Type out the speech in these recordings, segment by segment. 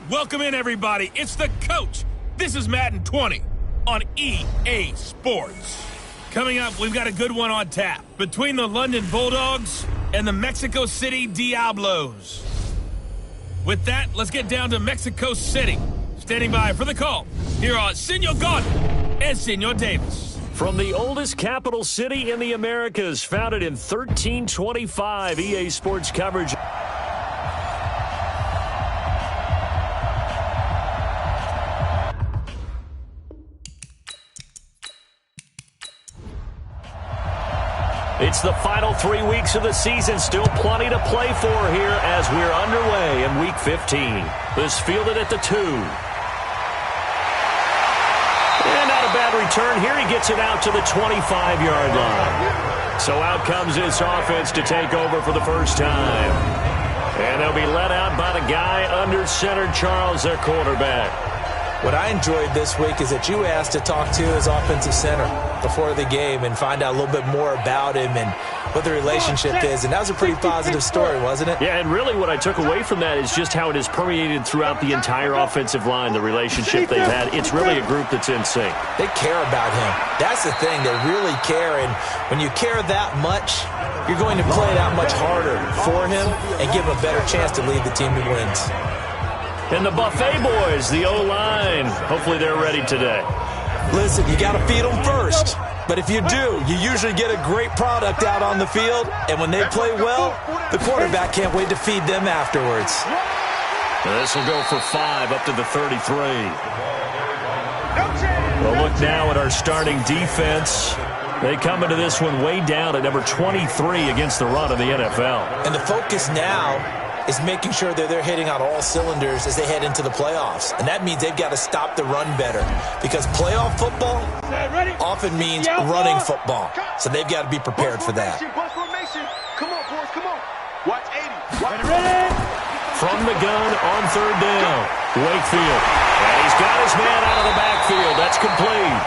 Welcome in, everybody. It's the coach. This is Madden 20 on EA Sports. Coming up, we've got a good one on tap between the London Bulldogs and the Mexico City Diablos. With that, let's get down to Mexico City. Standing by for the call, here are Senor Gordon and Senor Davis. From the oldest capital city in the Americas, founded in 1325, EA Sports coverage. It's the final 3 weeks of the season. Still plenty to play for here as we're underway in Week 15. This fielded at the 2. And not a bad return here. He gets it out to the 25-yard line. So out comes this offense to take over for the first time. And they'll be let out by the guy under center, Charles, their quarterback. What I enjoyed this week is that you asked to talk to his offensive center before the game and find out a little bit more about him and what the relationship is. And that was a pretty positive story, wasn't it? Yeah, and really what I took away from that is just how it has permeated throughout the entire offensive line, the relationship they've had. It's really a group that's in sync. They care about him. That's the thing. They really care. And when you care that much, you're going to play that much harder for him and give him a better chance to lead the team to wins. And the Buffet boys, the O-line, hopefully they're ready today. Listen, you got to feed them first. But if you do, you usually get a great product out on the field. And when they play well, the quarterback can't wait to feed them afterwards. This will go for 5 up to the 33. Well, look now at our starting defense. They come into this one way down at number 23 against the run of the NFL. And the focus now is making sure that they're hitting on all cylinders as they head into the playoffs. And that means they've got to stop the run better because playoff football often means running football. So they've got to be prepared for that. Come on, boys, come on. Watch 80. From the gun on third down, Wakefield. And he's got his man out of the backfield. That's complete.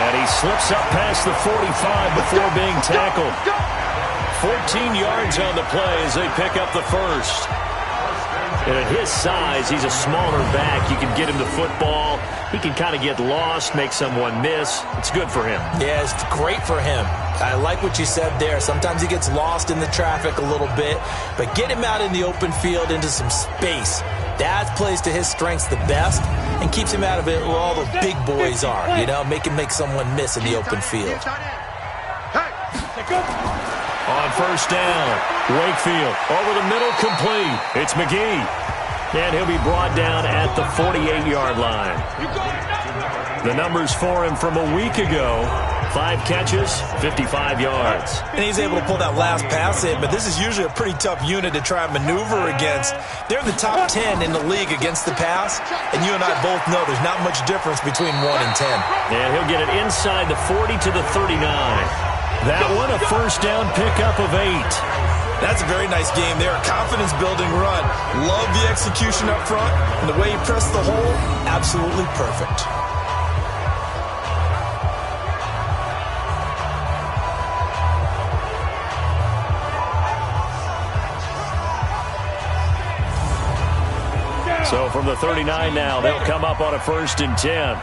And he slips up past the 45 before being tackled. 14 yards on the play as they pick up the first. And at his size, he's a smaller back. You can get him the football. He can kind of get lost, make someone miss. It's good for him. Yeah, it's great for him. I like what you said there. Sometimes he gets lost in the traffic a little bit, but get him out in the open field into some space. That plays to his strengths the best and keeps him out of it where all the big boys are, you know, make someone miss in the open field. On first down, Wakefield over the middle, complete. It's McGee. And he'll be brought down at the 48-yard line. The numbers for him from a week ago, 5 catches, 55 yards. And he's able to pull that last pass in, but this is usually a pretty tough unit to try and maneuver against. They're the top 10 in the league against the pass, and you and I both know there's not much difference between 1 and 10. And he'll get it inside the 40 to the 39. That one, a first down pickup of 8. That's a very nice game there. Confidence-building run. Love the execution up front. And the way he pressed the hole, absolutely perfect. So from the 39 now, they'll come up on a 1st and 10.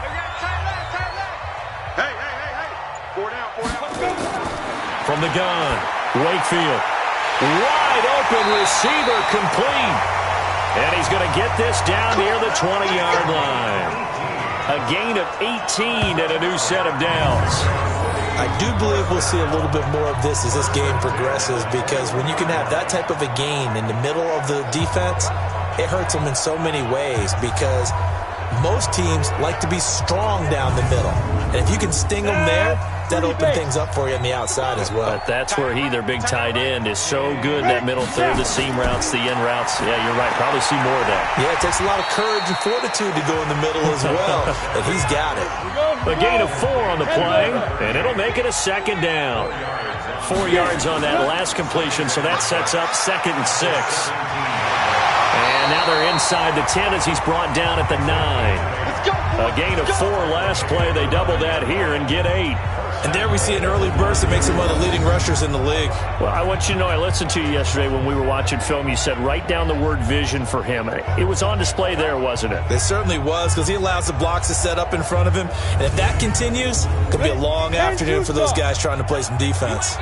From the gun, Wakefield. Wide open receiver, complete. And he's going to get this down near the 20-yard line. A gain of 18 and a new set of downs. I do believe we'll see a little bit more of this as this game progresses because when you can have that type of a gain in the middle of the defense, it hurts them in so many ways because most teams like to be strong down the middle. And if you can sting them there, that opens things up for you on the outside as well. But that's where their big tight end, is so good, that middle third, the seam routes, the in routes. Yeah, you're right. Probably see more of that. Yeah, it takes a lot of courage and fortitude to go in the middle as well. And he's got it. A gain of 4 on the play, and it'll make it a 2nd down. 4 yards on that last completion, so that sets up 2nd and 6. And now they're inside the 10 as he's brought down at the 9. A gain of 4 last play. They double that here and get 8. And there we see an early burst that makes him one of the leading rushers in the league. Well, I want you to know, I listened to you yesterday when we were watching film. You said write down the word vision for him. It was on display there, wasn't it? It certainly was, because he allows the blocks to set up in front of him. And if that continues, it could be a long afternoon for those guys trying to play some defense.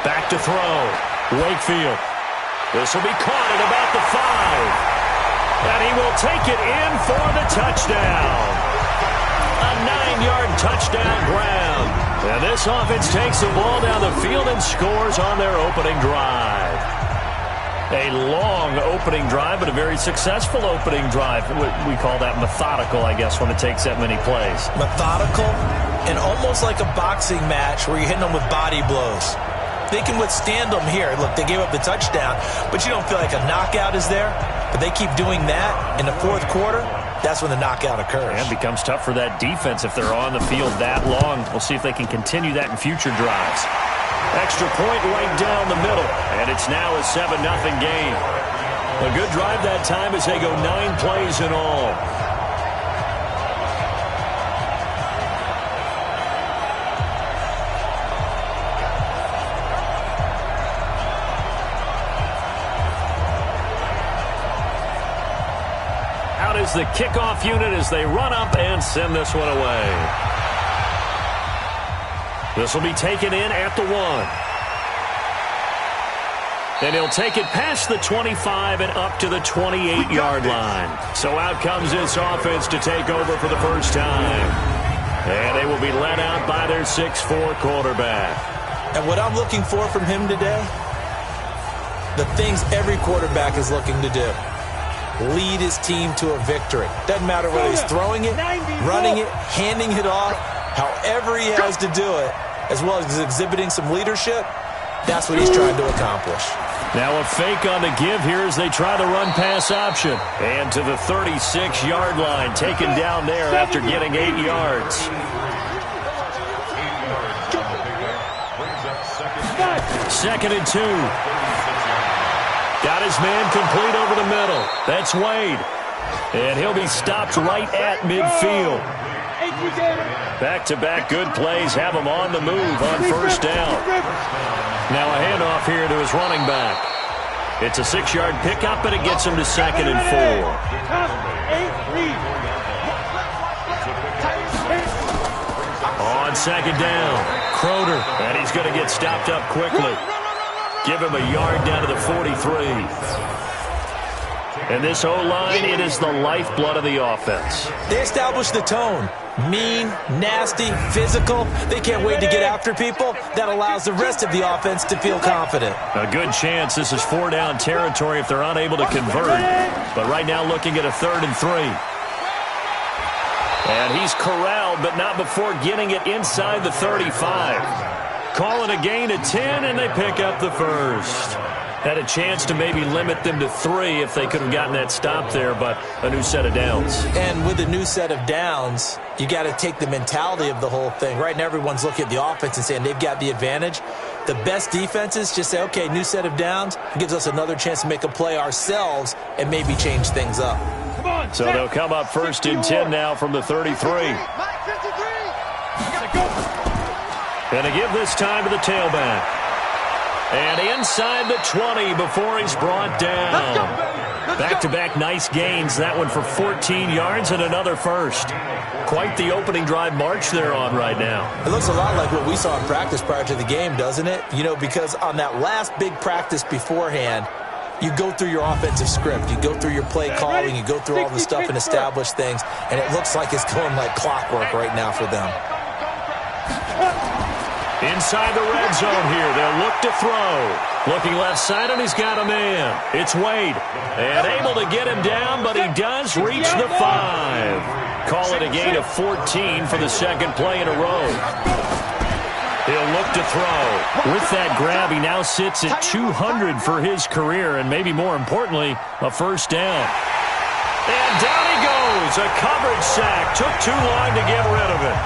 Back to throw. Wakefield. This will be caught at about the 5. And he will take it in for the touchdown. A 9-yard touchdown ground. And this offense takes the ball down the field and scores on their opening drive. A long opening drive, but a very successful opening drive. We call that methodical, I guess, when it takes that many plays. Methodical and almost like a boxing match where you're hitting them with body blows. They can withstand them here. Look, they gave up the touchdown, but you don't feel like a knockout is there. But they keep doing that in the fourth quarter. That's when the knockout occurs. And it becomes tough for that defense if they're on the field that long. We'll see if they can continue that in future drives. Extra point right down the middle, and it's now a 7-0 game. A good drive that time as they go 9 plays in all. Out is the kickoff unit as they run up and send this one away. This will be taken in at the 1. And he'll take it past the 25 and up to the 28-yard line. So out comes this offense to take over for the first time. And they will be led out by their 6'4" quarterback. And what I'm looking for from him today, the things every quarterback is looking to do. Lead his team to a victory. Doesn't matter whether he's throwing it, running it, handing it off, however he has to do it, as well as exhibiting some leadership, that's what he's trying to accomplish. Now a fake on the give here as they try the run-pass option. And to the 36-yard line, taken down there after getting 8 yards. Second and 2. Got his man complete over the middle. That's Wade. And he'll be stopped right at midfield. Back-to-back good plays have him on the move on first down. Now a handoff here to his running back. It's a 6-yard pickup, and it gets him to 2nd and 4. On 2nd down, Croder. And he's going to get stopped up quickly. Give him a yard down to the 43. And this O-line, it is the lifeblood of the offense. They establish the tone. Mean, nasty, physical. They can't wait to get after people. That allows the rest of the offense to feel confident. A good chance this is 4-down territory if they're unable to convert. But right now looking at a 3rd and 3. And he's corralled, but not before getting it inside the 35. Call it a gain of 10, and they pick up the first. Had a chance to maybe limit them to 3 if they could have gotten that stop there, but a new set of downs. And with a new set of downs, you got to take the mentality of the whole thing. Right now, everyone's looking at the offense and saying they've got the advantage. The best defenses just say, okay, new set of downs. It gives us another chance to make a play ourselves and maybe change things up. So they'll come up 1st and 10 now from the 33. And a give this time to the tailback. And inside the 20 before he's brought down. Back-to-back nice gains. That one for 14 yards and another first. Quite the opening drive march they're on right now. It looks a lot like what we saw in practice prior to the game, doesn't it? You know, because on that last big practice beforehand, you go through your offensive script. You go through your play calling. You go through all the stuff and establish things. And it looks like it's going like clockwork right now for them. Inside the red zone here. They'll look to throw. Looking left side, and he's got a man. It's Wade. And able to get him down, but he does reach the 5. Call it a gain of 14 for the second play in a row. He'll look to throw. With that grab, he now sits at 200 for his career, and maybe more importantly, a first down. And down he goes. A coverage sack. Took too long to get rid of it.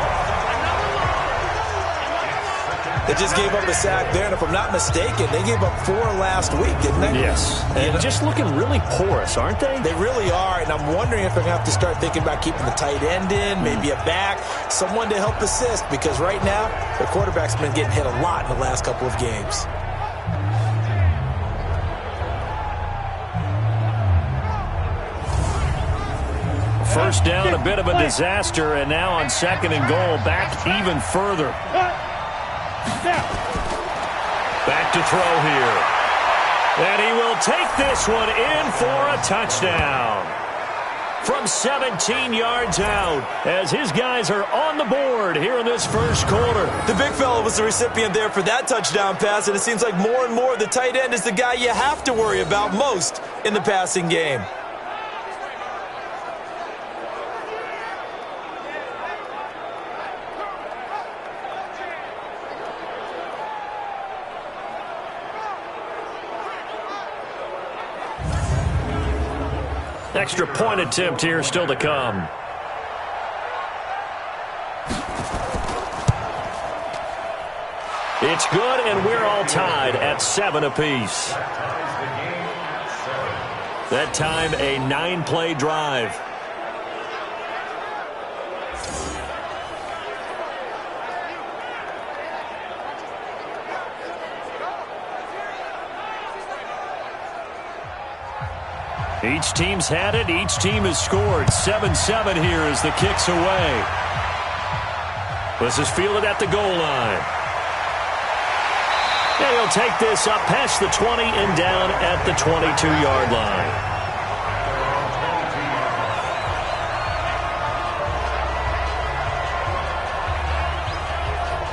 They just gave up a sack there, and if I'm not mistaken, they gave up 4 last week, didn't they? Yes. And just looking really porous, aren't they? They really are, and I'm wondering if they're going to have to start thinking about keeping the tight end in, maybe a back, someone to help assist, because right now, their quarterback's been getting hit a lot in the last couple of games. First down, a bit of a disaster, and now on 2nd and goal, back even further. Back to throw here. And he will take this one in for a touchdown. From 17 yards out, as his guys are on the board here in this first quarter. The big fella was the recipient there for that touchdown pass, and it seems like more and more the tight end is the guy you have to worry about most in the passing game. Extra point attempt here still to come. It's good, and we're all tied at 7 apiece. That time, a 9-play drive. Each team's had it. Each team has scored. 7-7 here as the kick's away. This is fielded at the goal line. And he'll take this up past the 20 and down at the 22-yard line.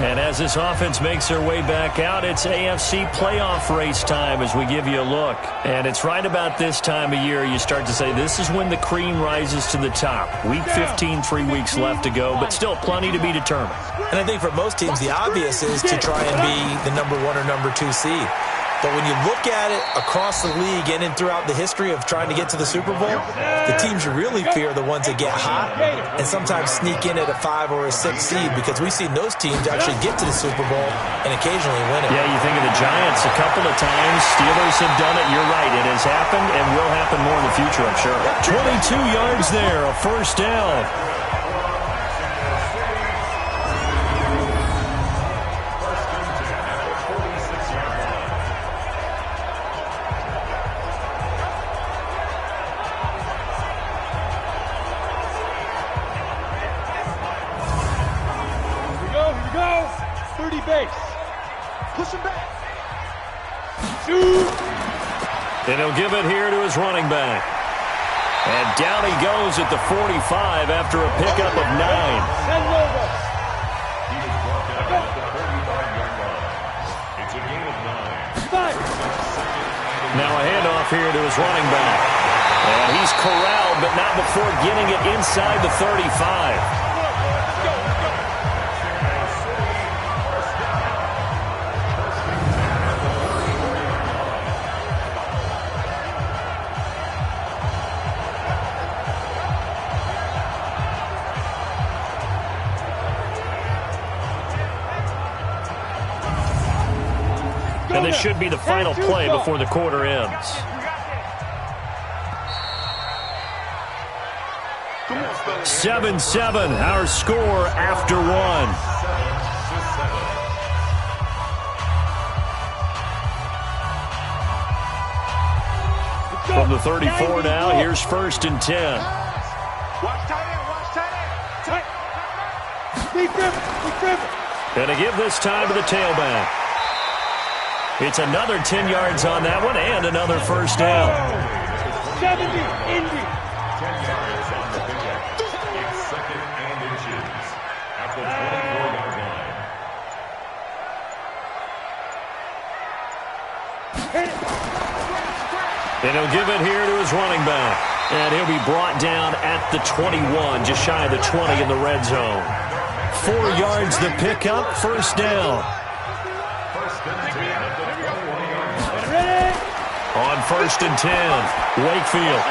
And as this offense makes their way back out, it's AFC playoff race time as we give you a look. And it's right about this time of year you start to say this is when the cream rises to the top. Week 15, 3 weeks left to go, but still plenty to be determined. And I think for most teams, the obvious is to try and be the number 1 or number 2 seed. But when you look at it across the league and throughout the history of trying to get to the Super Bowl, the teams you really fear are the ones that get hot and sometimes sneak in at a 5 or a 6 seed, because we've seen those teams actually get to the Super Bowl and occasionally win it. Yeah, you think of the Giants a couple of times. Steelers have done it. You're right. It has happened and will happen more in the future, I'm sure. 22 yards there, a first down. And he'll give it here to his running back. And down he goes at the 45 after a pickup of 9. Now a handoff here to his running back. And he's corralled, but not before getting it inside the 35. And this should be the final play before the quarter ends. "7-7, our score after 1. From the 34 now, here's 1st and 10. Watch tight end, And to give this time to the tailback. It's another 10 yards on that one and another first down. 70, Indy. 10 yards on the pickup. It's 2nd and inches at the 24-yard line. And he'll give it here to his running back. And he'll be brought down at the 21, just shy of the 20 in the red zone. 4 yards the pickup, first down. On 1st and 10, Wakefield.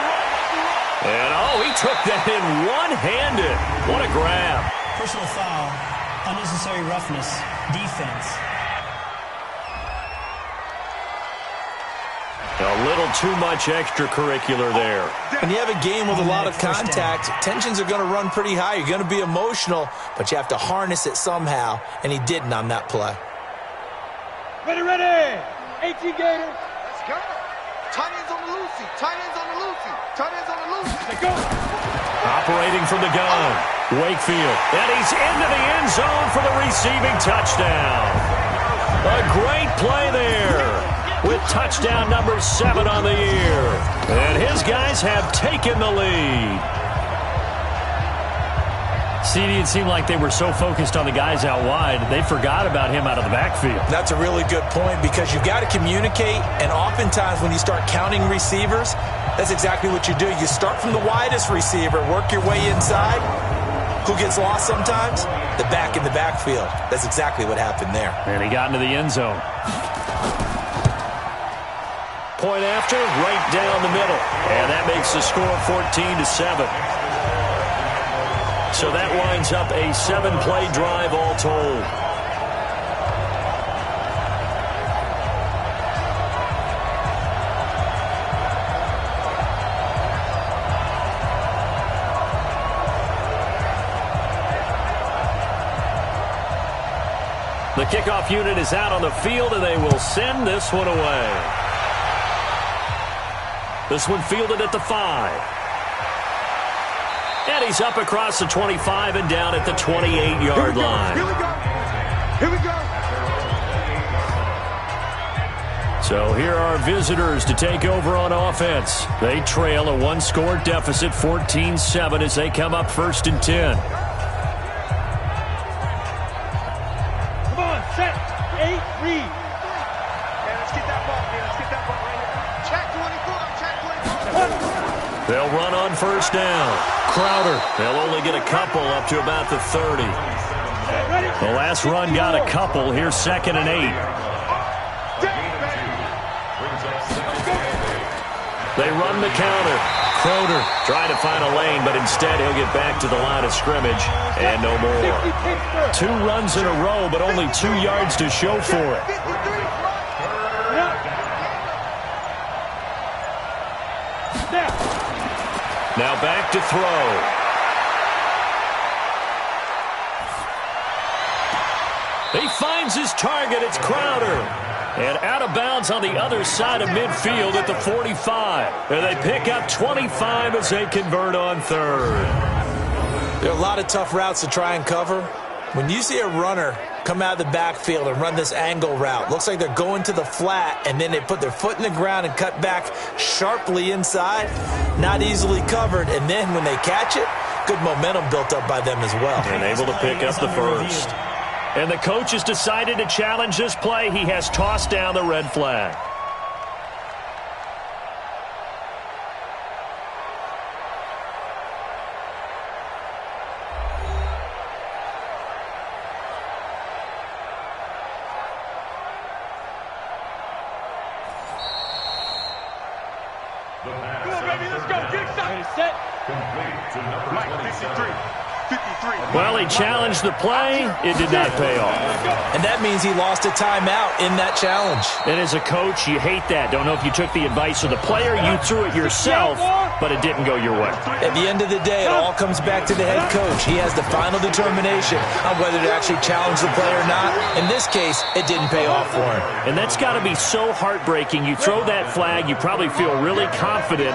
And, he took that in one-handed. What a grab. Personal foul, unnecessary roughness, defense. A little too much extracurricular there. When you have a game with a lot of contact, tensions are going to run pretty high. You're going to be emotional, but you have to harness it somehow, and he didn't on that play. Ready, ready. 18 Gator. Let's go. Tight ends on the Lucy. Tight ends on the Lucy. Tight ends on the Lucy. Let's go. Operating from the gun, Wakefield. And he's into the end zone for the receiving touchdown. A great play there with touchdown number 7 on the year. And his guys have taken the lead. CD, it seemed like they were so focused on the guys out wide, they forgot about him out of the backfield. That's a really good point because you've got to communicate, and oftentimes when you start counting receivers, that's exactly what you do. You start from the widest receiver, work your way inside. Who gets lost sometimes? The back in the backfield. That's exactly what happened there. And he got into the end zone. Point after, right down the middle. And that makes the score 14-7. So that winds up a 7-play drive all told. The kickoff unit is out on the field, and they will send this one away. This one fielded at the 5. And he's up across the 25 and down at the 28-yard line. Here we go. Here we go. So here are visitors to take over on offense. They trail a 1-score deficit, 14-7, as they come up 1st and 10. Come on, set. 8, read. Yeah, let's get that ball, man. Let's get that ball right here. Check 24. Check 24. They'll run on 1st down. Crowder, they'll only get a couple up to about the 30. The last run got a couple. Here's 2nd and 8. They run the counter. Crowder trying to find a lane, but instead he'll get back to the line of scrimmage and no more. 2 runs in a row, but only 2 yards to show for it. Now back to throw. He finds his target. It's Crowder. And out of bounds on the other side of midfield at the 45. And they pick up 25 as they convert on 3rd. There are a lot of tough routes to try and cover. When you see a runner come out of the backfield and run this angle route, looks like they're going to the flat, and then they put their foot in the ground and cut back sharply inside, not easily covered, and then when they catch it, good momentum built up by them as well. And able to pick up the 1st. And the coach has decided to challenge this play. He has tossed down the red flag. Come on, baby, let's go. Get excited. Set. Complete to number Mike, 27. 53. Well, he challenged the play. It did not pay off. And that means he lost a timeout in that challenge. And as a coach, you hate that. Don't know if you took the advice of the player. You threw it yourself, but it didn't go your way. At the end of the day, it all comes back to the head coach. He has the final determination on whether to actually challenge the play or not. In this case, it didn't pay off for him. And that's got to be so heartbreaking. You throw that flag, you probably feel really confident,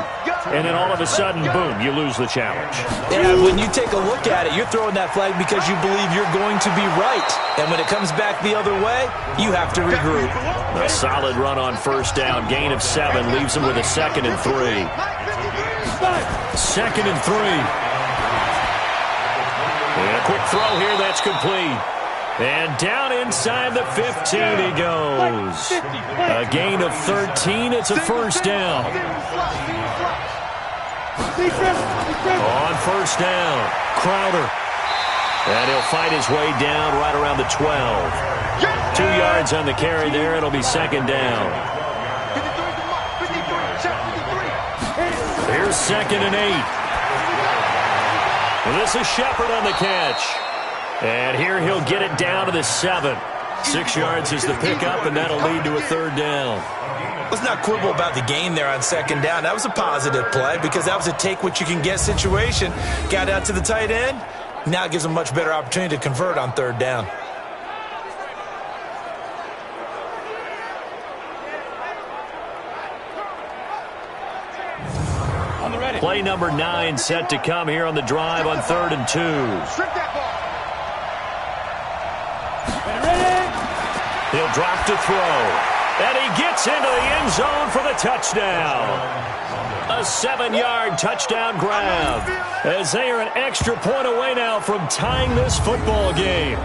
and then all of a sudden, boom, you lose the challenge. Yeah, when you take a look at it, you're throwing that flag because you believe you're going to be right. And when it comes back the other way, you have to regroup. A solid run on 1st down. Gain of 7 leaves him with a 2nd and 3. 2nd and 3. And a quick throw here. That's complete. And down inside the 15 he goes. A gain of 13. It's a 1st down. On 1st down, Crowder. And he'll fight his way down right around the 12. 2 yards on the carry there. It'll be 2nd down. Here's 2nd and 8. Well, this is Shepard on the catch. And here he'll get it down to the 7. 6 yards is the pickup, and that'll lead to a third down. Let's not quibble about the gain there on second down. That was a positive play because that was a take-what-you-can-get situation. Got out to the tight end. Now it gives them a much better opportunity to convert on third down. Play number 9 set to come here on the drive on 3rd and 2. Strip that ball. He'll drop to throw. And he gets into the end zone for the touchdown. A 7-yard touchdown grab as they are an extra point away now from tying this football game.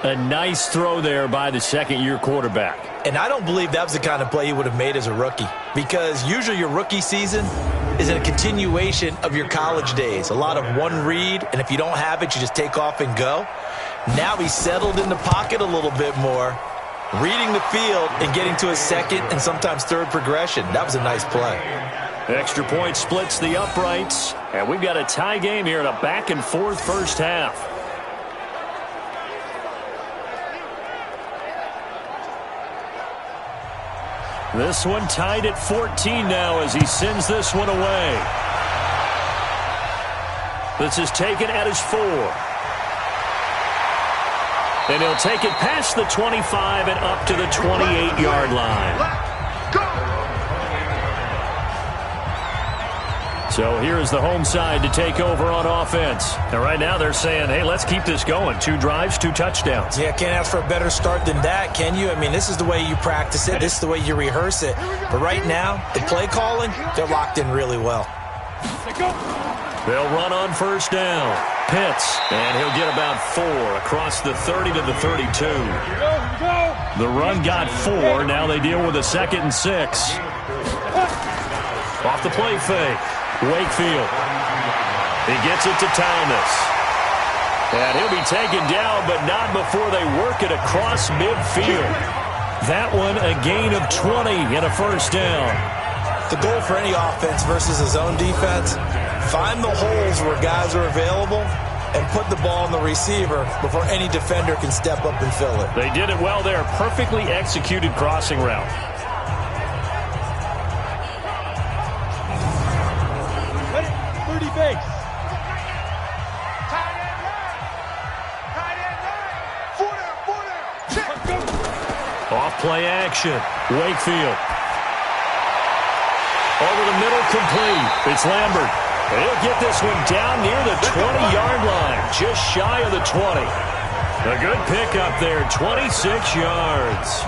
A nice throw there by the second-year quarterback. And I don't believe that was the kind of play he would have made as a rookie, because usually your rookie season is a continuation of your college days. A lot of one read, and if you don't have it, you just take off and go. Now he's settled in the pocket a little bit more, reading the field and getting to a second and sometimes third progression. That was a nice play. Extra point splits the uprights, and we've got a tie game here in a back-and-forth first half. This one tied at 14 now as he sends this one away. This is taken at his 4. And he'll take it past the 25 and up to the 28-yard line. So here's the home side to take over on offense. And right now they're saying, hey, let's keep this going. 2 drives, 2 touchdowns. Yeah, can't ask for a better start than that, can you? I mean, this is the way you practice it. This is the way you rehearse it. But right now, the play calling, they're locked in really well. They'll run on first down. Pitts, and he'll get about 4 across the 30 to the 32. The run got 4. Now they deal with a 2nd and 6. Off the play fake. Wakefield. He gets it to Thomas. And he'll be taken down, but not before they work it across midfield. That one a gain of 20 and a first down. The goal for any offense versus a zone defense, find the holes where guys are available and put the ball on the receiver before any defender can step up and fill it. They did it well there. Perfectly executed crossing route. Base. Tight end right. 4 down. Check. Off play action. Wakefield. Over the middle, complete. It's Lambert. And he'll get this one down near the 20-yard line. Just shy of the 20. A good pickup there. 26 yards.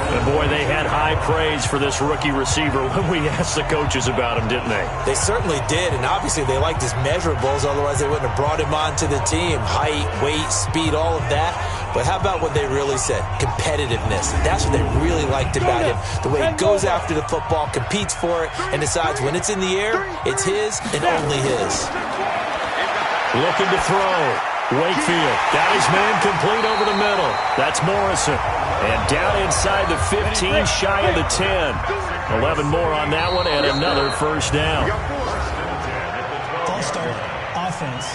And boy, they had high praise for this rookie receiver when we asked the coaches about him, didn't they? They certainly did, and obviously they liked his measurables, otherwise they wouldn't have brought him onto the team. Height, weight, speed, all of that. But how about what they really said? Competitiveness. That's what they really liked about him. The way he goes after the football, competes for it, and decides when it's in the air, it's his and only his. Looking to throw. Wakefield got his man complete over the middle. That's Morrison. And down inside the 15, shy of the 10. 11 more on that one and another first down. False start, offense.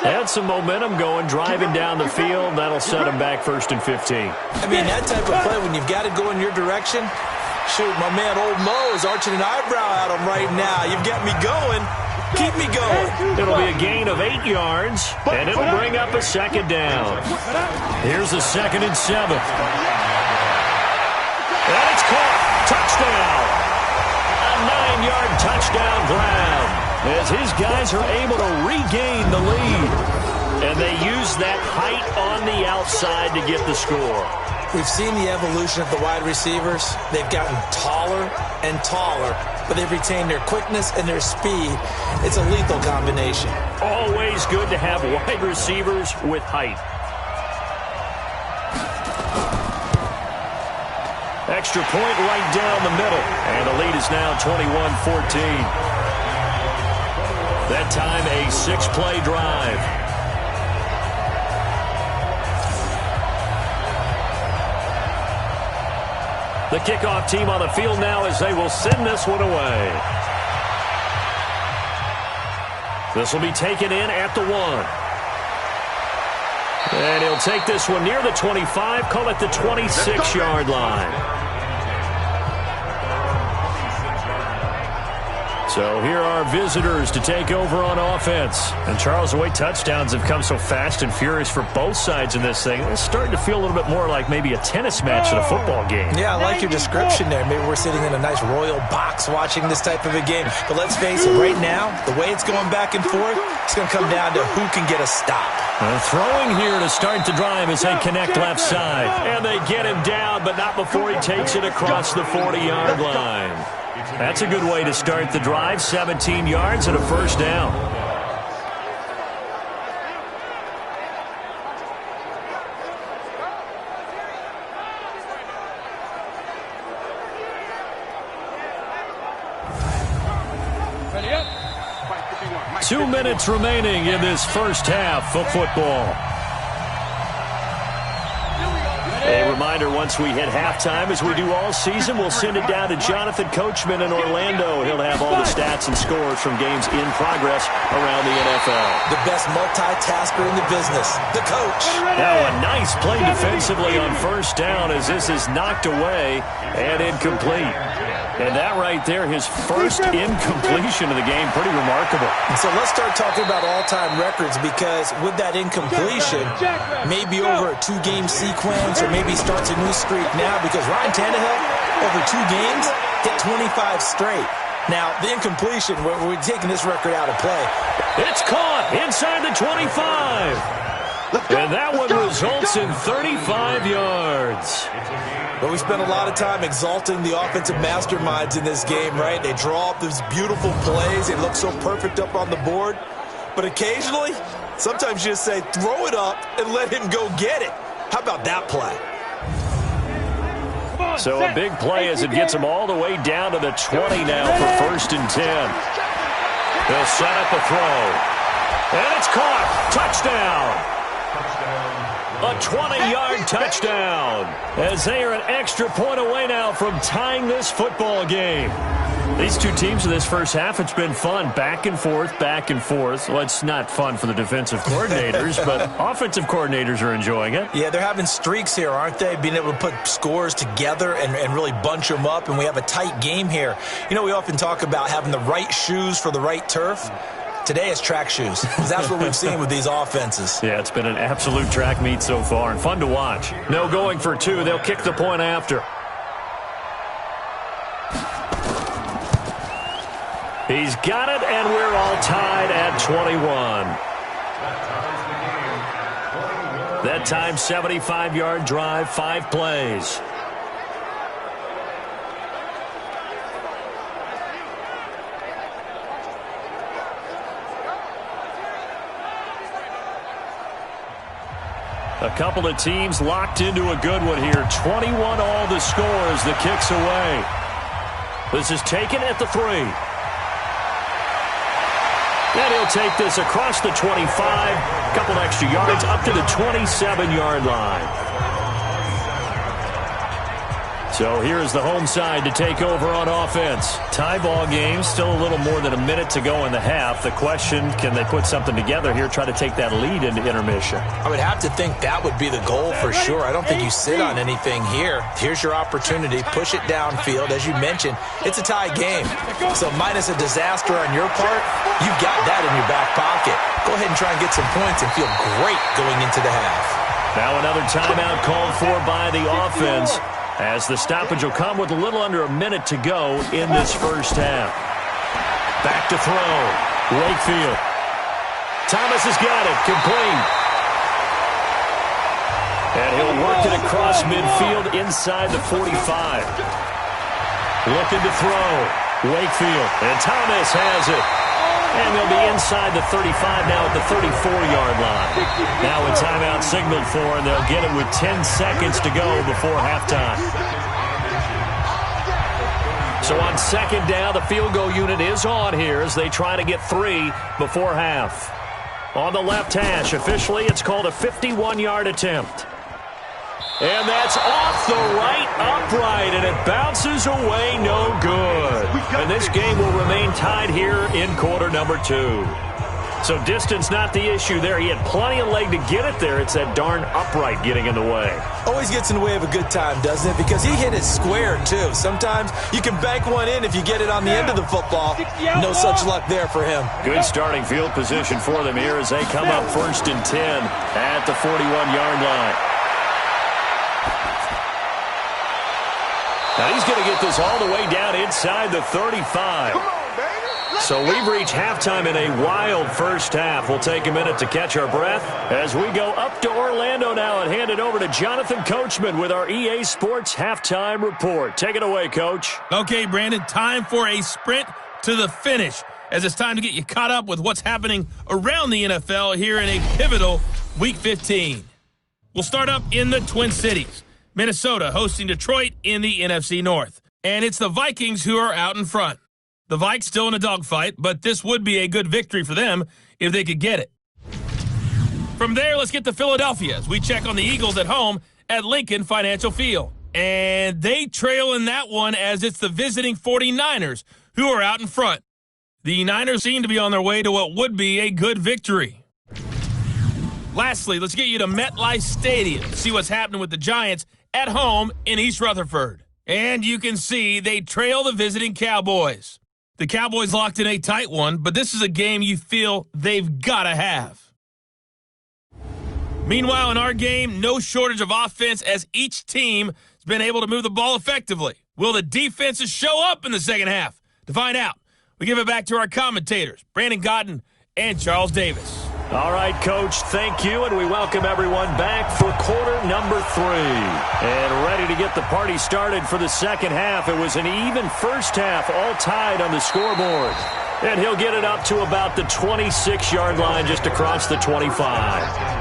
Had some momentum going, driving down the field. That'll set him back 1st and 15. I mean, that type of play, when you've got to go in your direction, shoot, my man Old Mo is arching an eyebrow at him right now. You've got me going. Keep me going. It'll be a gain of 8 yards, and it'll bring up a 2nd down. Here's a 2nd and 7. And it's caught. Touchdown. A 9-yard touchdown grab as his guys are able to regain the lead. And they use that height on the outside to get the score. We've seen the evolution of the wide receivers. They've gotten taller and taller, but they've retained their quickness and their speed. It's a lethal combination. Always good to have wide receivers with height. Extra point right down the middle, and the lead is now 21-14. That time a 6-play drive. The kickoff team on the field now as they will send this one away. This will be taken in at the 1. And he'll take this one near the 25, call it the 26-yard line. So here are visitors to take over on offense. And Charles, the way touchdowns have come so fast and furious for both sides in this thing, it's starting to feel a little bit more like maybe a tennis match in a football game. Yeah, I like your description there. Maybe we're sitting in a nice royal box watching this type of a game. But let's face it, right now, the way it's going back and forth, it's going to come down to who can get a stop. Throwing here to start the drive as they connect left side. And they get him down, but not before he takes it across the 40-yard line. That's a good way to start the drive. 17 yards and a first down. Ready up. 2 minutes remaining in this first half of football. A reminder, once we hit halftime, as we do all season, we'll send it down to Jonathan Coachman in Orlando. He'll have all the stats and scores from games in progress around the NFL. The best multitasker in the business, the coach. Now a nice play defensively on first down as this is knocked away and incomplete. And that right there, his first incompletion of the game, pretty remarkable. And so let's start talking about all-time records, because with that incompletion, maybe over a 2-game sequence, or maybe starts a new streak now, because Ryan Tannehill, over 2 games, hit 25 straight. Now, the incompletion, we're taking this record out of play. It's caught inside the 25. And that one results in 35 yards. But we spent a lot of time exalting the offensive masterminds in this game, right? They draw up these beautiful plays. They look so perfect up on the board. But occasionally, sometimes you just say, throw it up and let him go get it. How about that play? So a big play as it gets him all the way down to the 20 now for 1st and 10. They'll set up a throw. And it's caught. Touchdown. A 20-yard touchdown as they are an extra point away now from tying this football game. These two teams in this first half, it's been fun. Back and forth, back and forth. Well, it's not fun for the defensive coordinators, but offensive coordinators are enjoying it. Yeah, they're having streaks here, aren't they? Being able to put scores together and really bunch them up, and we have a tight game here. You know, we often talk about having the right shoes for the right turf. Today it's track shoes. That's what we've seen with these offenses. Yeah, it's been an absolute track meet so far and fun to watch. No going for 2. They'll kick the point after. He's got it, and we're all tied at 21. That time, 75-yard drive, 5 plays. A couple of teams locked into a good one here. 21 all the score as the kick's away. This is taken at the 3. And he'll take this across the 25. A couple extra yards up to the 27-yard line. So here's the home side to take over on offense. Tie ball game, still a little more than a minute to go in the half. The question, can they put something together here, try to take that lead into intermission? I would have to think that would be the goal for sure. I don't think you sit on anything here. Here's your opportunity. Push it downfield. As you mentioned, it's a tie game. So minus a disaster on your part, you've got that in your back pocket. Go ahead and try and get some points and feel great going into the half. Now another timeout called for by the offense, as the stoppage will come with a little under a minute to go in this first half. Back to throw. Wakefield. Thomas has got it. Complete. And he'll work it across midfield inside the 45. Looking to throw. Wakefield. And Thomas has it. And they'll be inside the 35 now at the 34-yard line. Now a timeout signaled for, and they'll get it with 10 seconds to go before halftime. So on 2nd down, the field goal unit is on here as they try to get 3 before half. On the left hash, officially it's called a 51-yard attempt. And that's off the right upright, and it bounces away no good. And this game will remain tied here in quarter number 2. So distance not the issue there. He had plenty of leg to get it there. It's that darn upright getting in the way. Always gets in the way of a good time, doesn't it? Because he hit it square, too. Sometimes you can bank one in if you get it on the end of the football. No such luck there for him. Good starting field position for them here as they come up 1st and 10 at the 41-yard line. Now he's going to get this all the way down inside the 35. So we've reached halftime in a wild first half. We'll take a minute to catch our breath as we go up to Orlando now and hand it over to Jonathan Coachman with our EA Sports Halftime Report. Take it away, Coach. Okay, Brandon, time for a sprint to the finish as it's time to get you caught up with what's happening around the NFL here in a pivotal Week 15. We'll start up in the Twin Cities. Minnesota hosting Detroit in the NFC North. And it's the Vikings who are out in front. The Vikes still in a dogfight, but this would be a good victory for them if they could get it. From there, let's get to Philadelphia as we check on the Eagles at home at Lincoln Financial Field. And they trail in that one as it's the visiting 49ers who are out in front. The Niners seem to be on their way to what would be a good victory. Lastly, let's get you to MetLife Stadium to see what's happening with the Giants at home in East Rutherford. And you can see they trail the visiting Cowboys. The Cowboys locked in a tight one, but this is a game you feel they've got to have. Meanwhile, in our game, no shortage of offense as each team has been able to move the ball effectively. Will the defenses show up in the second half? To find out, we give it back to our commentators, Brandon Godden and Charles Davis. All right, Coach, thank you, and we welcome everyone back for quarter number 3. And ready to get the party started for the second half. It was an even first half, all tied on the scoreboard. And he'll get it up to about the 26-yard line, just across the 25.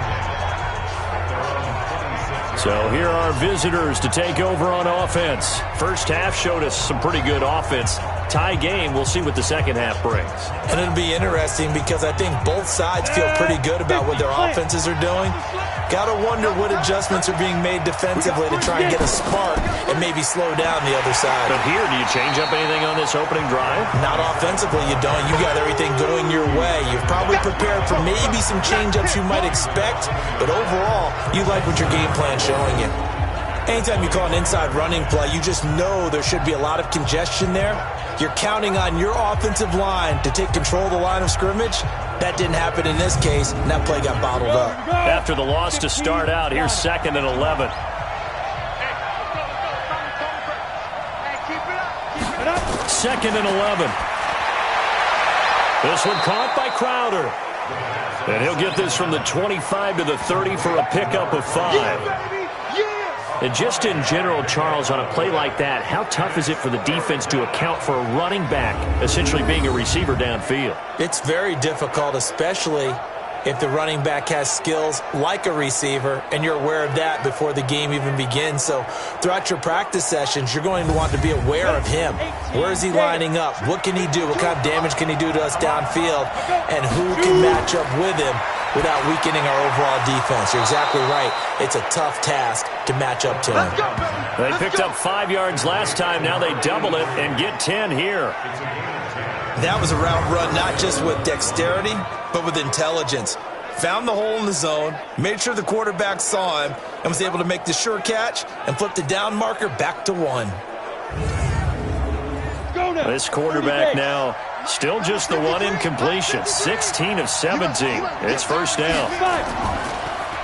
So here are visitors to take over on offense. First half showed us some pretty good offense. Tie game, we'll see what the second half brings. And it'll be interesting because I think both sides feel pretty good about what their offenses are doing. Got to wonder what adjustments are being made defensively to try and get a spark and maybe slow down the other side. But here, do you change up anything on this opening drive? Not offensively, you don't. You got everything going your way. You've probably prepared for maybe some change-ups you might expect, but overall, you like what your game plan's showing you. Anytime you call an inside running play, you just know there should be a lot of congestion there. You're counting on your offensive line to take control of the line of scrimmage. That didn't happen in this case, and that play got bottled up. After the loss to start out, here's 2nd and 11. Second and 11. This one caught by Crowder. And he'll get this from the 25 to the 30 for a pickup of 5. And just in general, Charles, on a play like that, how tough is it for the defense to account for a running back essentially being a receiver downfield? It's very difficult, especially if the running back has skills like a receiver, and you're aware of that before the game even begins. So throughout your practice sessions, you're going to want to be aware of him. Where is he lining up? What can he do? What kind of damage can he do to us downfield? And who can match up with him without weakening our overall defense? You're exactly right. It's a tough task to match up to him. They picked up 5 yards last time. Now they double it and get 10 here. That was a route run not just with dexterity, but with intelligence. Found the hole in the zone, made sure the quarterback saw him, and was able to make the sure catch and flip the down marker back to 1. This quarterback now still just the one incompletion. 16 of 17. It's first down.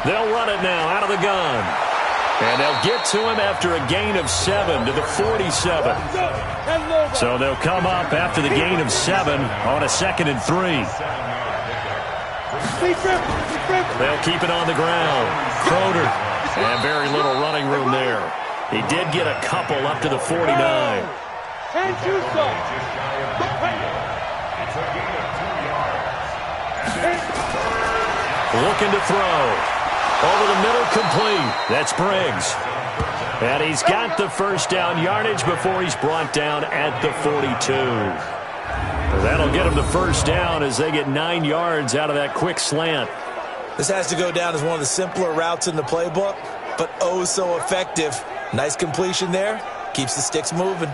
They'll run it now out of the gun. And they'll get to him after a gain of 7 to the 47. So they'll come up after the gain of 7 on a 2nd and 3. They'll keep it on the ground. Crowder. And very little running room there. He did get a couple up to the 49. Looking to throw. Over the middle, complete. That's Briggs. And he's got the first down yardage before he's brought down at the 42. That'll get him the first down as they get 9 yards out of that quick slant. This has to go down as one of the simpler routes in the playbook, but oh so effective. Nice completion there. Keeps the sticks moving.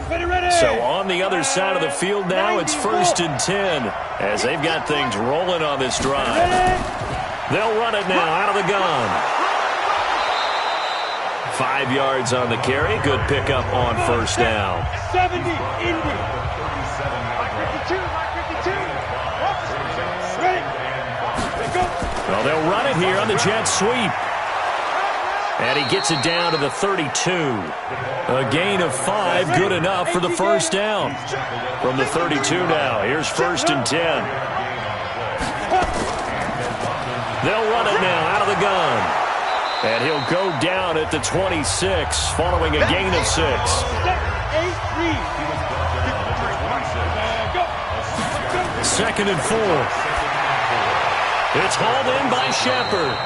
So on the other side of the field now, it's 1st and 10 as they've got things rolling on this drive. They'll run it now out of the gun. 5 yards on the carry. Good pickup on 1st down. 70, Indy. Mike 52, Mike 52. Ready. Well, they'll run it here on the jet sweep. And he gets it down to the 32. A gain of 5, good enough for the 1st down. From the 32 now, here's 1st and 10. They'll run it now out of the gun. And he'll go down at the 26, following a gain of 6. 2nd and 4. It's hauled in by Shepard.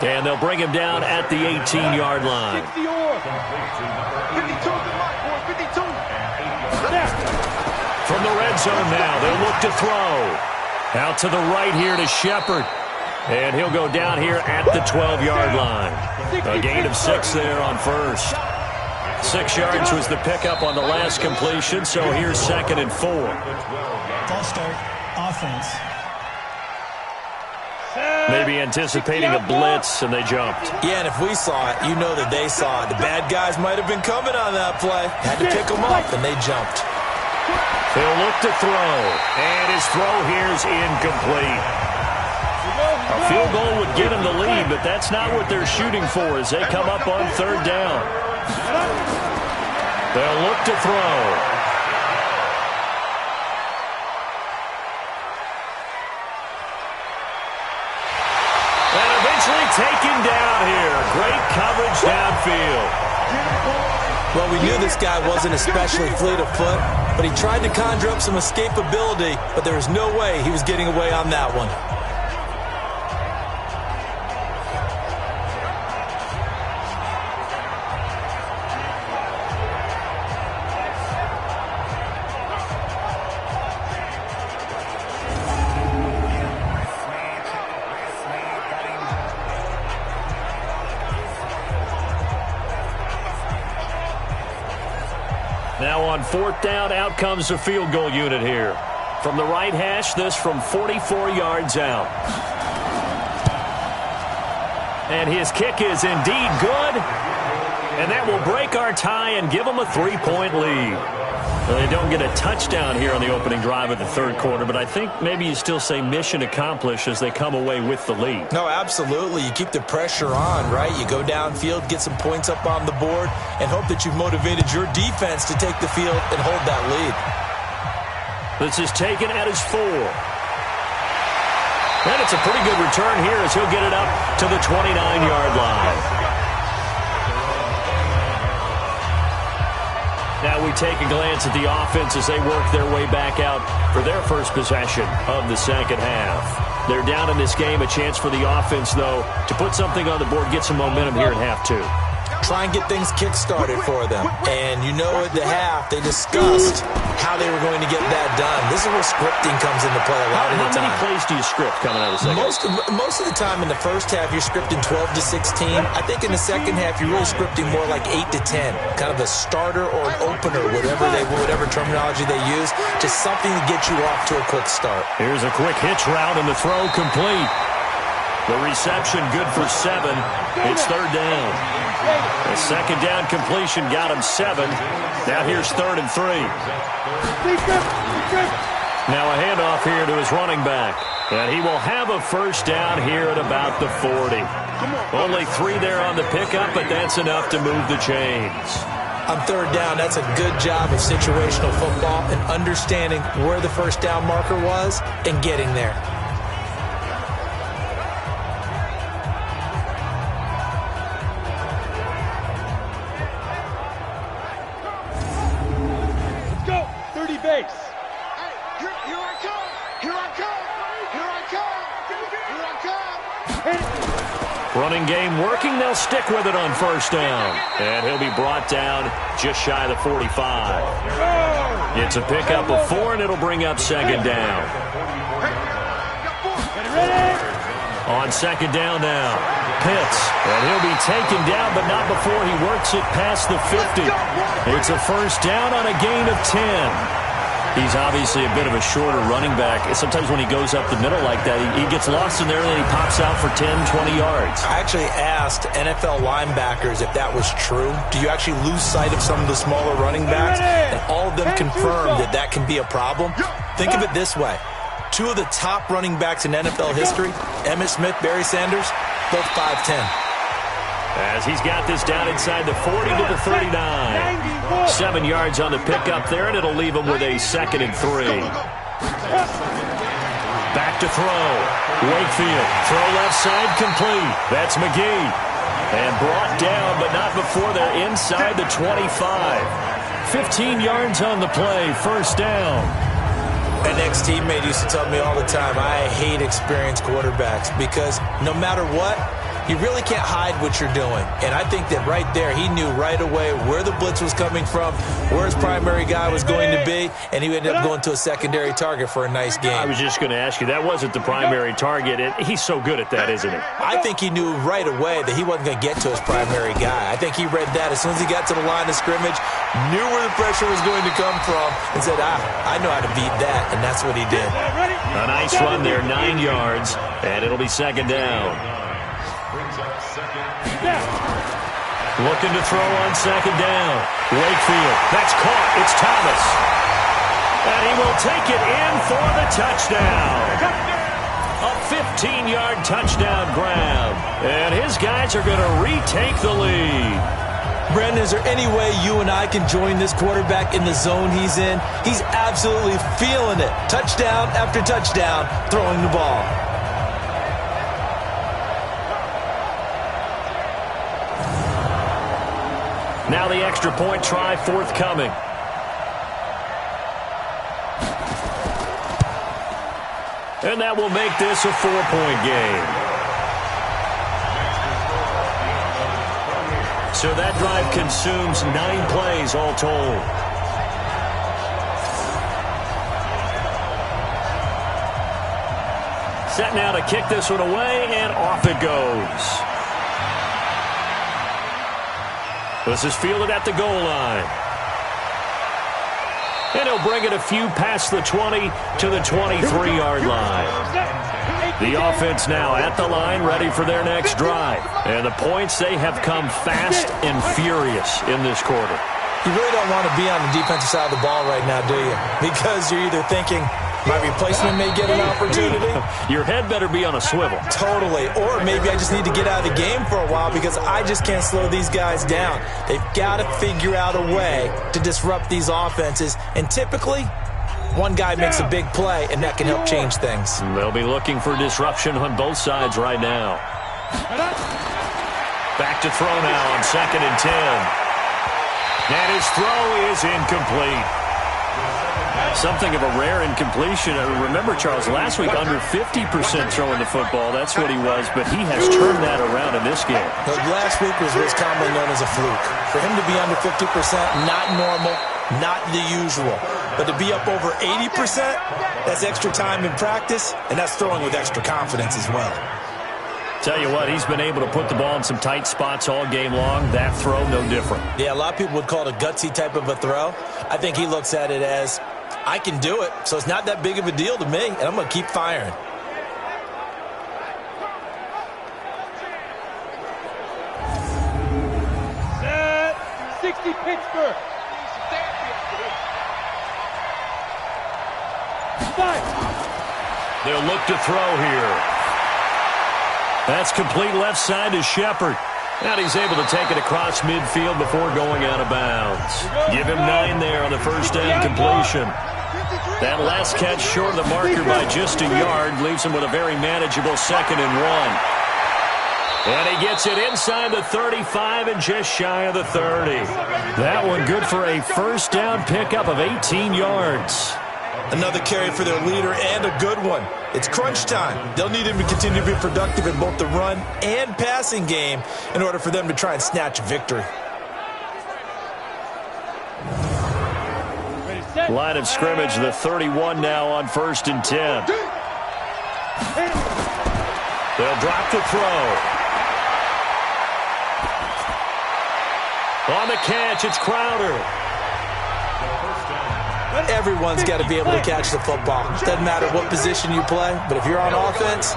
And they'll bring him down at the 18-yard line. 52 From the red zone now, they'll look to throw. Out to the right here to Shepard. And he'll go down here at the 12-yard line. A gain of 6 there on 1st. 6 yards was the pickup on the last completion, so here's 2nd and 4. False start, offense. Maybe anticipating a blitz, and they jumped. Yeah, and if we saw it, you know that they saw it. The bad guys might have been coming on that play. Had to pick them up, and they jumped. They'll look to throw, and his throw here's incomplete. A field goal would give him the lead, but that's not what they're shooting for as they come up on 3rd down. They'll look to throw. And eventually taken down here. Great coverage downfield. Well, we knew this guy wasn't especially fleet of foot, but he tried to conjure up some escapability, but there was no way he was getting away on that one. Now on 4th down, out comes the field goal unit here. From the right hash, this from 44 yards out. And his kick is indeed good. And that will break our tie and give them a 3-point lead. Well, they don't get a touchdown here on the opening drive of the 3rd quarter, but I think maybe you still say mission accomplished as they come away with the lead. No, absolutely. You keep the pressure on, right? You go downfield, get some points up on the board, and hope that you've motivated your defense to take the field and hold that lead. This is taken at his 4. And it's a pretty good return here as he'll get it up to the 29-yard line. Now we take a glance at the offense as they work their way back out for their first possession of the 2nd half. They're down in this game. A chance for the offense, though, to put something on the board, get some momentum here at half 2. Try and get things kick-started for them. And you know at the half, they discussed how they were going to get that done. This is where scripting comes into play a lot of the time. How many plays do you script coming out of the second? Most of the time in the first half, you're scripting 12 to 16. I think in the second half, you're really scripting more like 8 to 10. Kind of a starter or an opener, whatever terminology they use. Just something to get you off to a quick start. Here's a quick hitch route and the throw complete. The reception good for 7. It's 3rd down. A 2nd down completion got him 7. Now here's 3rd and 3. Now a handoff here to his running back. And he will have a 1st down here at about the 40. Only 3 there on the pickup, but that's enough to move the chains. On 3rd down, that's a good job of situational football and understanding where the 1st down marker was and getting there. Running game working. They'll stick with it on 1st down. And he'll be brought down just shy of the 45. It's a pickup of 4, and it'll bring up 2nd down. On 2nd down now. Pitts. And he'll be taken down, but not before he works it past the 50. It's a first down on a gain of 10. He's obviously a bit of a shorter running back. Sometimes when he goes up the middle like that, he gets lost in there and then he pops out for 10, 20 yards. I actually asked NFL linebackers if that was true. Do you actually lose sight of some of the smaller running backs? And all of them confirmed that that can be a problem. Think of it this way. Two of the top running backs in NFL history, Emmitt Smith, Barry Sanders, both 5'10". As he's got this down inside the 40 to the 39. 7 yards on the pickup there, and it'll leave him with a 2nd and 3. Back to throw. Wakefield. Throw left side complete. That's McGee. And brought down, but not before they're inside the 25. 15 yards on the play. First down. An ex-teammate used to tell me all the time, I hate experienced quarterbacks because no matter what, you really can't hide what you're doing. And I think that right there, he knew right away where the blitz was coming from, where his primary guy was going to be, and he ended up going to a secondary target for a nice game. I was just going to ask you, that wasn't the primary target. He's so good at that, isn't he? I think he knew right away that he wasn't going to get to his primary guy. I think he read that as soon as he got to the line of scrimmage, knew where the pressure was going to come from, and said, I know how to beat that, and that's what he did. A nice run there, 9 yards, and it'll be 2nd down. Looking to throw on 2nd down. Wakefield. That's caught. It's Thomas. And he will take it in for the touchdown. A 15-yard touchdown grab. And his guys are going to retake the lead. Brandon, is there any way you and I can join this quarterback in the zone he's in? He's absolutely feeling it. Touchdown after touchdown, throwing the ball. Now the extra point try forthcoming. And that will make this a 4-point game. So that drive consumes 9 plays all told. Set now to kick this one away, and off it goes. This is fielded at the goal line. And he'll bring it a few past the 20 to the 23-yard line. The offense now at the line, ready for their next drive. And the points, they have come fast and furious in this quarter. You really don't want to be on the defensive side of the ball right now, do you? Because you're either thinking, my replacement may get an opportunity. Your head better be on a swivel. Totally. Or maybe I just need to get out of the game for a while because I just can't slow these guys down. They've got to figure out a way to disrupt these offenses. And typically, one guy makes a big play, and that can help change things. They'll be looking for disruption on both sides right now. Back to throw now on 2nd and 10. And his throw is incomplete. Something of a rare incompletion. Remember, Charles, last week under 50% throwing the football. That's what he was, but he has turned that around in this game. But last week was what's commonly known as a fluke. For him to be under 50%, not normal, not the usual. But to be up over 80%, that's extra time in practice, and that's throwing with extra confidence as well. Tell you what, he's been able to put the ball in some tight spots all game long. That throw, no different. Yeah, a lot of people would call it a gutsy type of a throw. I think he looks at it as, I can do it, so it's not that big of a deal to me, and I'm going to keep firing. Set 60 Pittsburgh. They'll look to throw here. That's complete left side to Shepard. And he's able to take it across midfield before going out of bounds. Give him 9 there on the first down completion. That last catch short of the marker by just a yard leaves him with a very manageable 2nd and 1. And he gets it inside the 35 and just shy of the 30. That one good for a first down pickup of 18 yards. Another carry for their leader and a good one. It's crunch time. They'll need him to continue to be productive in both the run and passing game in order for them to try and snatch a victory. Line of scrimmage, the 31 now on 1st and 10. They'll drop the throw. On the catch, it's Crowder. Everyone's got to be able to catch the football. Doesn't matter what position you play, but if you're on offense,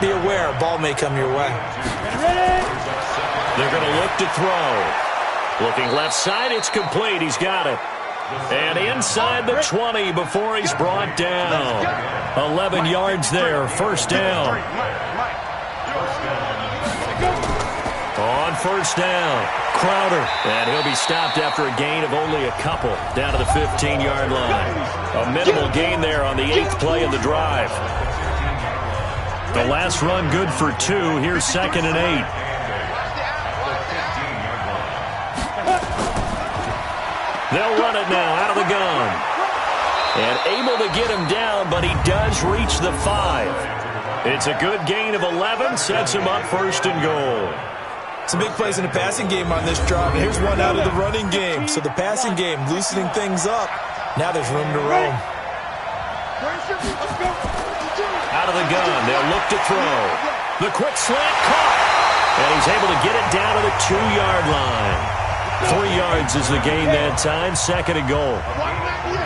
be aware a ball may come your way. They're going to look to throw. Looking left side, it's complete. He's got it. And inside the 20 before he's brought down. 11 yards there, first down. On first down, Crowder. And he'll be stopped after a gain of only a couple down to the 15-yard line. A minimal gain there on the 8th play of the drive. The last run good for 2. Here's 2nd and 8. They'll run it now out of the gun. And able to get him down, but he does reach the 5. It's a good gain of 11, sets him up 1st and goal. Some big plays in the passing game on this drive, and here's one out of the running game. So the passing game loosening things up. Now there's room to roam. Out of the gun, they'll look to throw. The quick slant caught. And he's able to get it down to the 2-yard line. 3 yards is the gain that time, 2nd and goal.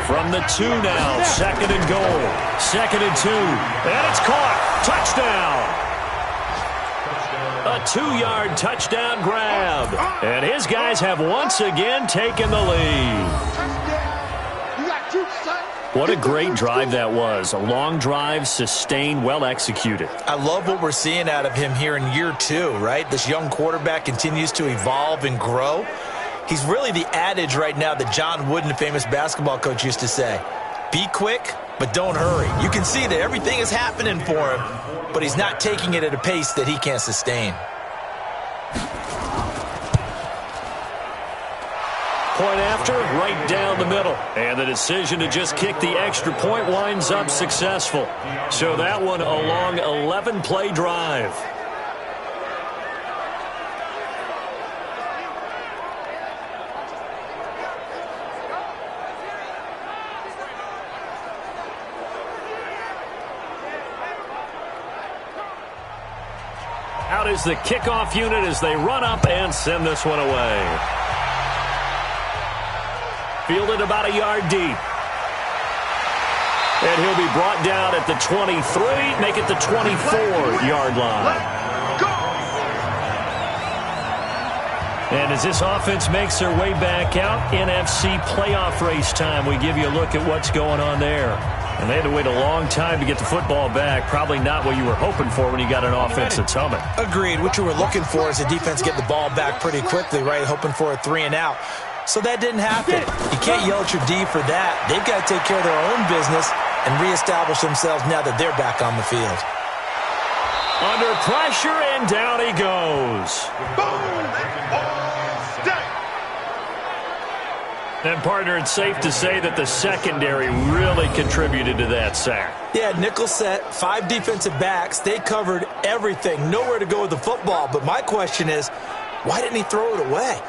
From the 2 now, 2nd and goal. 2nd and 2. And it's caught. Touchdown. A 2-yard touchdown grab. And his guys have once again taken the lead. What a great drive that was. A long drive, sustained, well executed. I love what we're seeing out of him here in year 2, right? This young quarterback continues to evolve and grow. He's really the adage right now that John Wooden, the famous basketball coach, used to say. Be quick, but don't hurry. You can see that everything is happening for him, but he's not taking it at a pace that he can't sustain. Point after, right down the middle. And the decision to just kick the extra point winds up successful. So that one a long 11-play drive. Out is the kickoff unit as they run up and send this one away. Fielded about a yard deep. And he'll be brought down at the 23, make it the 24-yard line. And as this offense makes their way back out, NFC playoff race time, we give you a look at what's going on there. And they had to wait a long time to get the football back. Probably not what you were hoping for when you got an offense that's humming. Agreed. What you were looking for is the defense get the ball back pretty quickly, right? Hoping for a 3-and-out. So that didn't happen. You can't yell at your D for that. They've got to take care of their own business and reestablish themselves now that they're back on the field. Under pressure, and down he goes. And, partner, it's safe to say that the secondary really contributed to that sack. Yeah, nickel set, 5 defensive backs. They covered everything. Nowhere to go with the football. But my question is, why didn't he throw it away?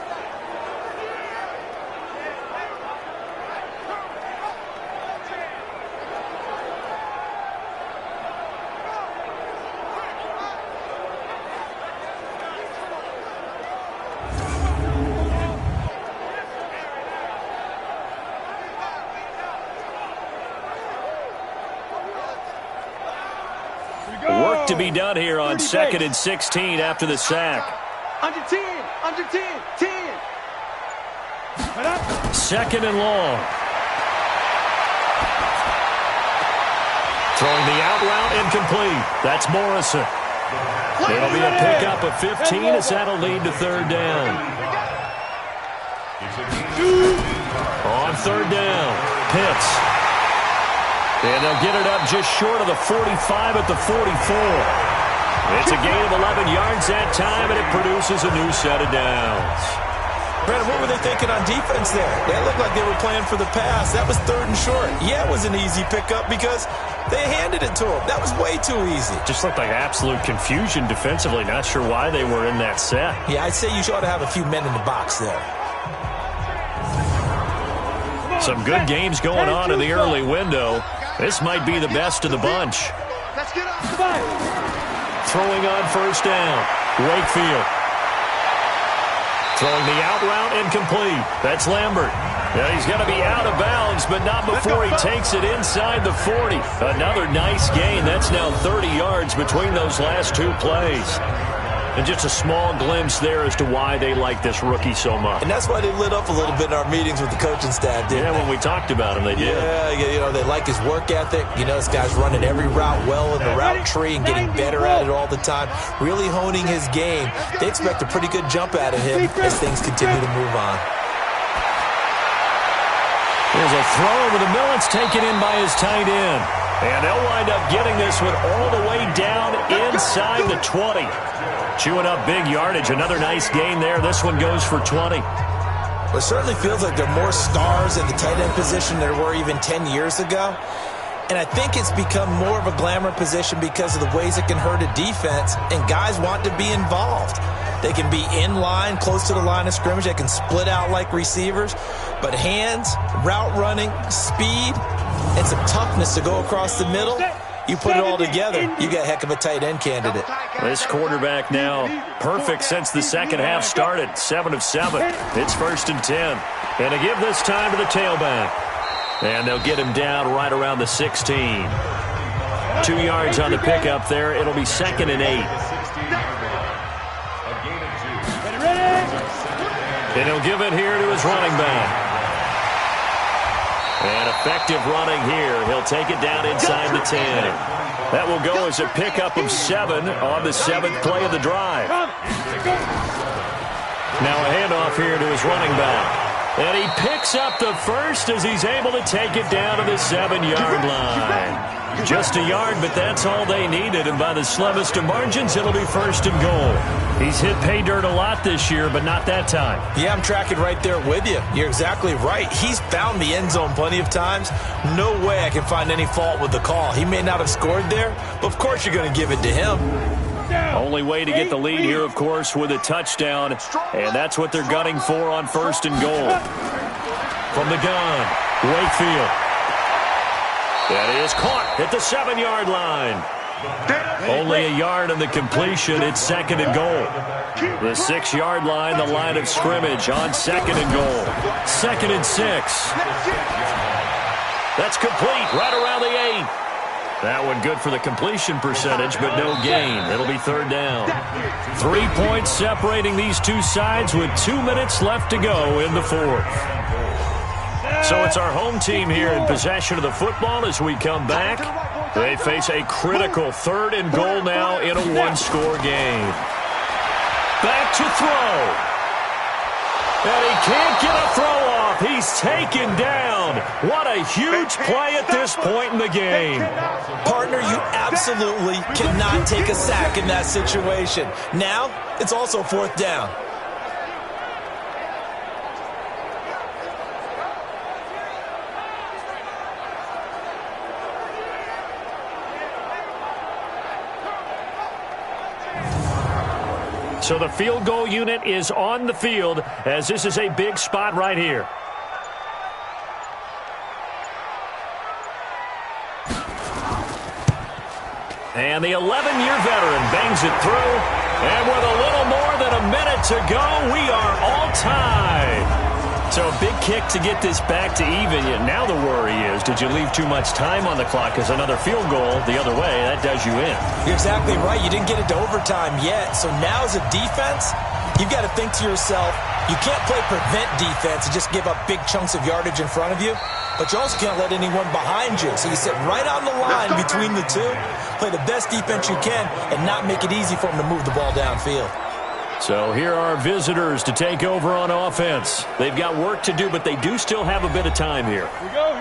Work to be done here on 2nd and 16 after the sack. Under 10, under 10, 10. 2nd and long. Throwing the out route incomplete. That's Morrison. It'll be a pickup of 15 as that'll lead to 3rd down. On 3rd down, Pitts. And they'll get it up just short of the 45 at the 44. It's a gain of 11 yards that time, and it produces a new set of downs. Brandon, what were they thinking on defense there? They looked like they were playing for the pass. That was 3rd and short. Yeah, it was an easy pickup because they handed it to him. That was way too easy. Just looked like absolute confusion defensively. Not sure why they were in that set. Yeah, I'd say you ought to have a few men in the box there. Some good games going on in the early window. This might be the best of the bunch. Throwing on 1st down, Wakefield. Throwing the out route incomplete. That's Lambert. Yeah, he's going to be out of bounds, but not before he takes it inside the 40. Another nice gain. That's now 30 yards between those last two plays. And just a small glimpse there as to why they like this rookie so much. And that's why they lit up a little bit in our meetings with the coaching staff, didn't they? When we talked about him, they did. Yeah, they like his work ethic. This guy's running every route well in the route tree and getting better at it all the time, really honing his game. They expect a pretty good jump out of him as things continue to move on. There's a throw over the middle. It's taken in by his tight end. And they'll wind up getting this one all the way down inside the 20. Chewing up big yardage. Another nice gain there. This one goes for 20. Well, it certainly feels like there are more stars at the tight end position than there were even 10 years ago. And I think it's become more of a glamour position because of the ways it can hurt a defense, and guys want to be involved. They can be in line, close to the line of scrimmage. They can split out like receivers. But hands, route running, speed, and some toughness to go across the middle, you put it all together, you got a heck of a tight end candidate. This quarterback now perfect since the second half started. 7 of 7. It's 1st and 10. And to give this time to the tailback. And they'll get him down right around the 16. 2 yards on the pickup there. It'll be 2nd and 8. And he'll give it here to his running back. And effective running here. He'll take it down inside the 10. That will go as a pickup of 7 on the 7th play of the drive. Now a handoff here to his running back. And he picks up the first as he's able to take it down to the 7-yard line. Just a yard, but that's all they needed. And by the slimmest of margins, it'll be 1st and goal. He's hit pay dirt a lot this year, but not that time. Yeah, I'm tracking right there with you. You're exactly right. He's found the end zone plenty of times. No way I can find any fault with the call. He may not have scored there, but of course you're going to give it to him. Only way to get the lead here, of course, with a touchdown. And that's what they're gunning for on 1st and goal. From the gun, Wakefield. That is caught at the 7-yard line. Only a yard on the completion. It's 2nd and goal. The 6-yard line, the line of scrimmage on 2nd and goal. 2nd and 6. That's complete right around the 8. That one good for the completion percentage, but no gain. It'll be 3rd down. 3 points separating these two sides with 2 minutes left to go in the 4th. So it's our home team here in possession of the football as we come back. They face a critical 3rd and goal now in a 1-score game. Back to throw. And he can't get a throw off. He's taken down. What a huge play at this point in the game. Partner, you absolutely cannot take a sack in that situation. Now, it's also 4th down. So the field goal unit is on the field as this is a big spot right here. And the 11-year veteran bangs it through. And with a little more than a minute to go, we are all tied. So a big kick to get this back to even. Now the worry is, did you leave too much time on the clock? Because another field goal the other way, that does you in. You're exactly right. You didn't get it to overtime yet. So now as a defense, you've got to think to yourself, you can't play prevent defense and just give up big chunks of yardage in front of you. But you also can't let anyone behind you. So you sit right on the line between the two, play the best defense you can, and not make it easy for them to move the ball downfield. So here are our visitors to take over on offense. They've got work to do, but they do still have a bit of time here.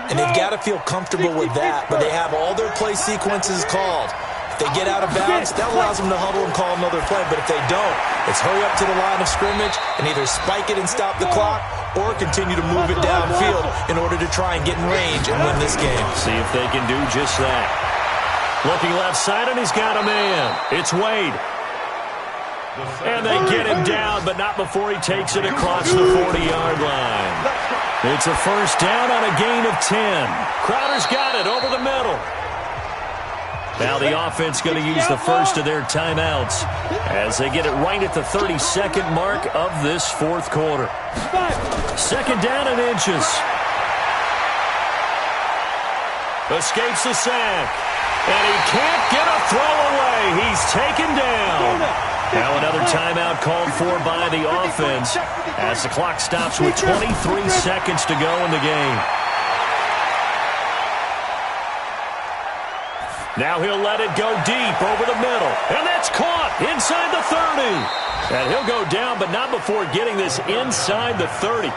And they've got to feel comfortable with that, but they have all their play sequences called. If they get out of bounds, that allows them to huddle and call another play. But if they don't, it's hurry up to the line of scrimmage and either spike it and stop the clock or continue to move it downfield in order to try and get in range and win this game. See if they can do just that. Looking left side, and he's got a man. It's Wade. And they get him down, but not before he takes it across the 40-yard line. It's a 1st down on a gain of 10. Crowder's got it over the middle. Now the offense going to use the first of their timeouts as they get it right at the 32nd mark of this fourth quarter. Second down and inches. Escapes the sack. And he can't get a throw away. He's taken down. Now another timeout called for by the offense as the clock stops with 23 seconds to go in the game. Now he'll let it go deep over the middle. And that's caught inside the 30. And he'll go down, but not before getting this inside the 30.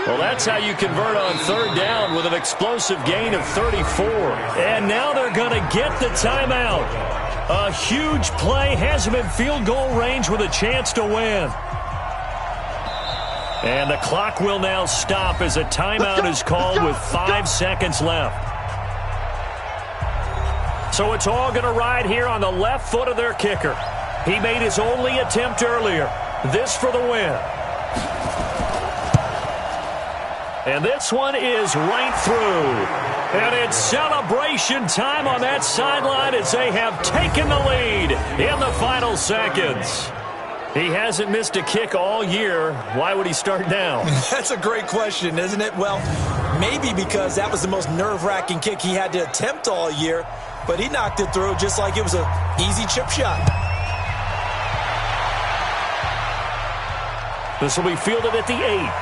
Well, that's how you convert on third down with an explosive gain of 34. And now they're going to get the timeout. A huge play has him in field goal range with a chance to win. And the clock will now stop as a timeout is called with 5 seconds left. So it's all going to ride here on the left foot of their kicker. He made his only attempt earlier. This for the win. And this one is right through. And it's celebration time on that sideline as they have taken the lead in the final seconds. He hasn't missed a kick all year. Why would he start now? That's a great question, isn't it? Well, maybe because that was the most nerve-wracking kick he had to attempt all year. But he knocked it through just like it was an easy chip shot. This will be fielded at the 8.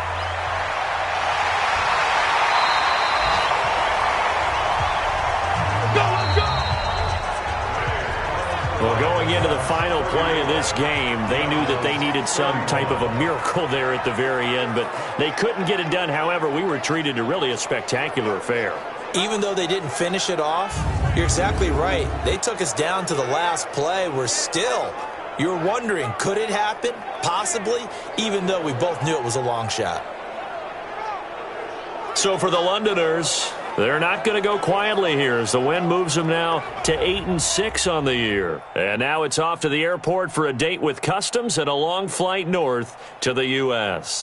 Well, going into the final play of this game, they knew that they needed some type of a miracle there at the very end, but they couldn't get it done. However, we were treated to really a spectacular affair. Even though they didn't finish it off, you're exactly right. They took us down to the last play. You're wondering, could it happen? Possibly, even though we both knew it was a long shot. So for the Londoners, they're not going to go quietly here as the win moves them now to 8-6 on the year. And now it's off to the airport for a date with customs and a long flight north to the U.S.